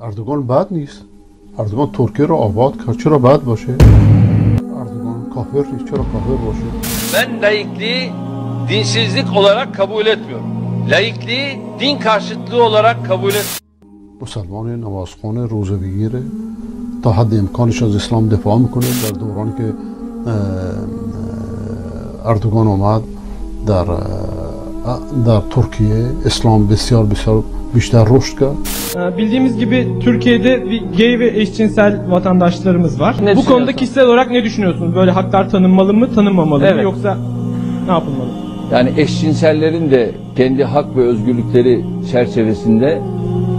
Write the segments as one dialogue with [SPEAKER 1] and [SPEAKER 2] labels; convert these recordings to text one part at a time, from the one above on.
[SPEAKER 1] اردوغان بد نیست. اردوغان ترکیه رو آباد کرد، چرا bad باشه؟ Erdoğan kafir, çora kafir başı.
[SPEAKER 2] Ben laikliği dinsizlik olarak kabul etmiyorum. Laikliği din karşıtlığı olarak kabul etmiyorum.
[SPEAKER 1] مسلمان نمازخوان روزه بگیره تا حد امکانش از اسلام دفاع میکنه. در دورانی که اردوغان اومد در ترکیه اسلام بسیار بیشتر رشد کرد.
[SPEAKER 3] Bildiğimiz gibi Türkiye'de gay ve eşcinsel vatandaşlarımız var. Bu konuda kişisel olarak ne düşünüyorsunuz? Böyle haklar tanınmalı mı, tanınmamalı mı, yoksa ne yapılmalı?
[SPEAKER 4] Yani eşcinsellerin de kendi hak ve özgürlükleri çerçevesinde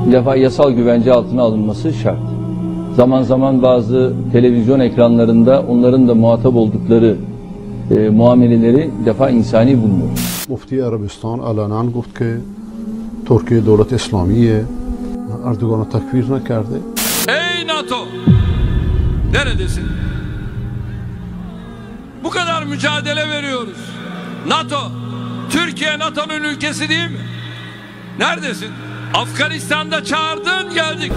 [SPEAKER 4] bir defa yasal güvence altına alınması şart. Zaman zaman bazı televizyon ekranlarında onların da muhatap oldukları muameleleri bir defa insani bulmuyor.
[SPEAKER 1] Mufti Arabistan alanan گفت که ترکیه دولت اسلامیه. اردوغان'ı takfir نکرده.
[SPEAKER 2] Ey NATO! Neredesin? Bu kadar mücadele veriyoruz. NATO! Türkiye NATO'nun ülkesi değil mi? Neredesin? Afganistan'da çağırdın geldik.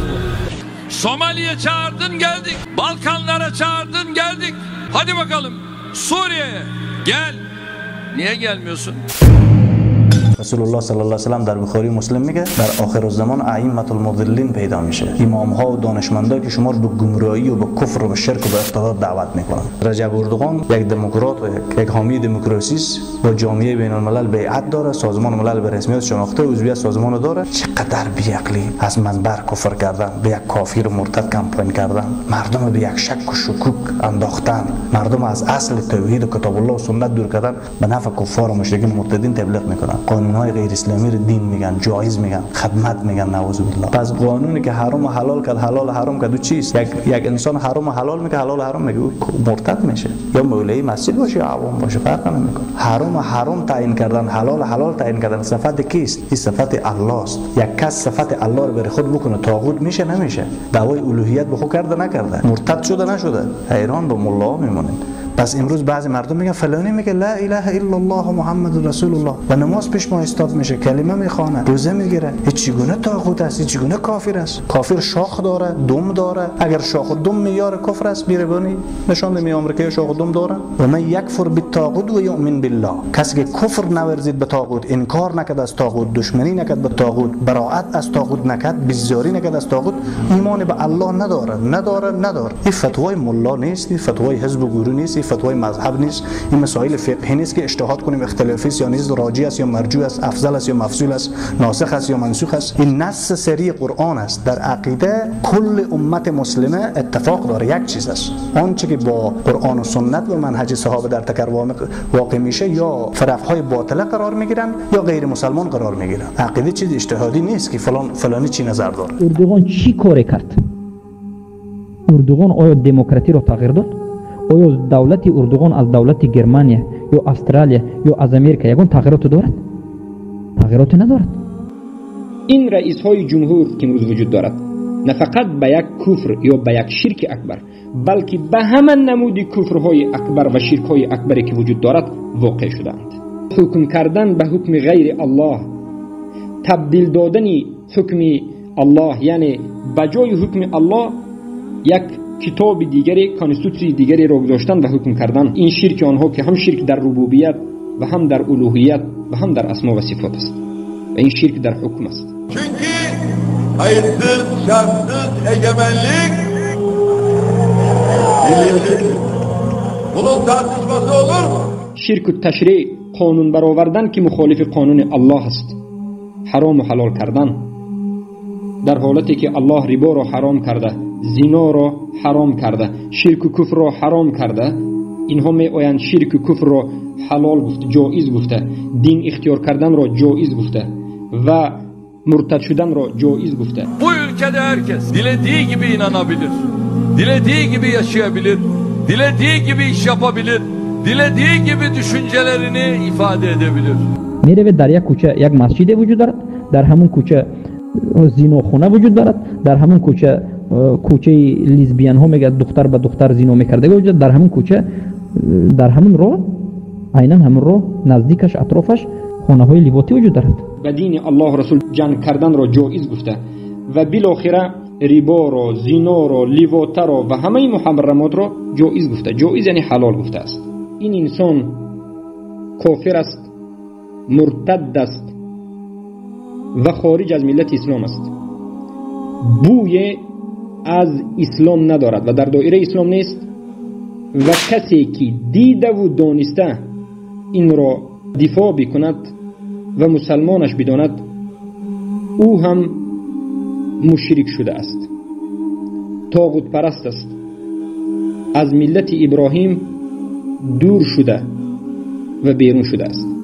[SPEAKER 2] Somali'ye çağırdın geldik. Balkanlara çağırdın geldik. Hadi bakalım Suriye'ye gel. Niye gelmiyorsun?
[SPEAKER 5] رسول صلی الله علیه و در بخاری مسلم میگه در آخر الزمان ائمه المضلین پیدا میشه. امام ها و دانشمندا که شما رو به گمراهی و به کفر و به شرک و به ارتداد دعوت میکنن. رجب اردوغان یک دموکرات و یک حامی دموکراسی است. با جامعه بین الملل بیعت داره، سازمان ملل به رسمیت شناخته، عضویت سازمان داره. چقدر بیعقلی از منبر کفر کردن، به یک کافر مرتد کمپین کردن، مردم به یک شک و شکوک انداختن، مردم از اصل توحید و کتاب الله و سنت دور کردن، به نفع کفار و مشرکین مرتدین تبلیغ میکنن. قانونهای غیر اسلامی رو دین میگن، جایز میگن، خدمت میگن، نعوذ بالله. پس قانونی که حرام و حلال کرد، حلال و حرام کرد، چیست؟ یک انسان حرام و حلال میگه، حلال و حرام میگه، او مرتد میشه. یا مولوی مسجد باشه یا عوام باشه، فرق نمیکنه. حرام و حرام تعیین کردن، حلال و حلال تعیین کردن صفت کیست؟ این صفت الله است. یک کس صفت الله رو بر خود بکنه طاغوت میشه نمیشه؟ دعوای الوهیت به خود کرده نکرده؟ مرتد شده نشده؟ حیران به ملا میمونید. پس امروز بعضی مردم میگن فلانی میگه لا اله الا الله محمد رسول الله و نماز پیش ما استاد میشه، کلمه میخوانه، روزه میگیره. هیچ چگونه طاغوت است؟ هیچ چگونه کافر است؟ کافر شاخ داره، دم داره. اگر شاخ و دم معیار کفر است، بیربانی نشان می آمریکا شاخ و دم داره. و من یکفر بالطاغوت و یؤمن بالله. کسی که کفر نورزید به طاغوت، انکار نکرد از طاغوت، دشمنی نکرد به طاغوت، براءت از طاغوت نکرد، بیزاری نکرد از طاغوت، ایمان به الله نداره. این فتوای ملا نیست، این فتوای حزب و گروه نیست، فتوای مذهب نیست. این مسائل فقهی نیست که اجتهاد کنیم اختلافی است یا نیست، راجی است یا مرجوع است، افضل است یا مفضول است، ناسخ است یا منسوخ است. این نص سری قرآن است. در عقیده کل امت مسلمه اتفاق داره یک چیز است، آنچه که با قرآن و سنت و منهج صحابه در تکرر واقع میشه یا فرقهای باطله قرار میگیرن یا غیر مسلمان قرار میگیرن. عقیده چیز اجتهادی نیست که فلانی چی نظر داره.
[SPEAKER 6] اردوغان چی کار کرد؟ اردوغان آیا دموکراسی رو تغییر داد؟ آیا دولت اردوغان از دولت گرمانیا یا استرالیا یا از امریکا یگان تغییرات دارد؟ تغییرات ندارد.
[SPEAKER 7] این رئیس های جمهور که امروز وجود دارد نه فقط به یک کفر یا به یک شرک اکبر، بلکه به همان نمودی کفرهای اکبر و شرکهای اکبری که وجود دارد واقع شدند. حکم کردن به حکم غیر الله، تبدیل دادن حکم الله، یعنی به جای حکم الله یک کتاب دیگری، کانستیتوسی دیگری را گذاشتن و حکم کردن. این شرک آنها که هم شرک در ربوبیت و هم در الوهیت و هم در اسما و صفات است و این شرک در حکم است.
[SPEAKER 8] Çünkü hayırsız, şartsız egemenlik birliktir. Bunun tartışması olur mu?
[SPEAKER 7] شرک و تشریع، قانون برآوردن که مخالف قانون الله است. حرام و حلال کردن در حالتی که الله ربا را حرام کرده، زنا را حرام کرده، شرک و کفر را حرام کرده، اینها می آیند شرک و کفر را حلال گفته، جایز گفته، دین اختیار کردن را جایز گفته و مرتد شدن را جایز گفته.
[SPEAKER 2] Bu ülkede herkes dilediği gibi inanabilir, dilediği gibi yaşayabilir, dilediği gibi iş yapabilir, dilediği gibi düşüncelerini ifade edebilir.
[SPEAKER 6] میره در یک کوچه یک مسجد وجود دارد، در همون کوچه زیناخونه وجود دارد، در همون کوچه لیزبیان ها میگه دختر به دختر زنا میکرده وجود، در همون کوچه، در همون راه، عیناً همون راه نزدیکش اطرافش خانه های لیواطی وجود دارد.
[SPEAKER 7] و دین الله رسول جنگ کردن را جایز گفته و بالاخره ریبا را، زنا را، لیواطه را و همه محرمات را جایز گفته. جایز یعنی حلال گفته است. این انسان کافر است، مرتد است و خارج از ملت اسلام است. بوی از اسلام ندارد و در دایره اسلام نیست و کسی که دیده و دانسته این را دفاع بکند و مسلمانش بداند او هم مشرک شده است، طاغوت پرست است، از ملت ابراهیم دور شده و بیرون شده است.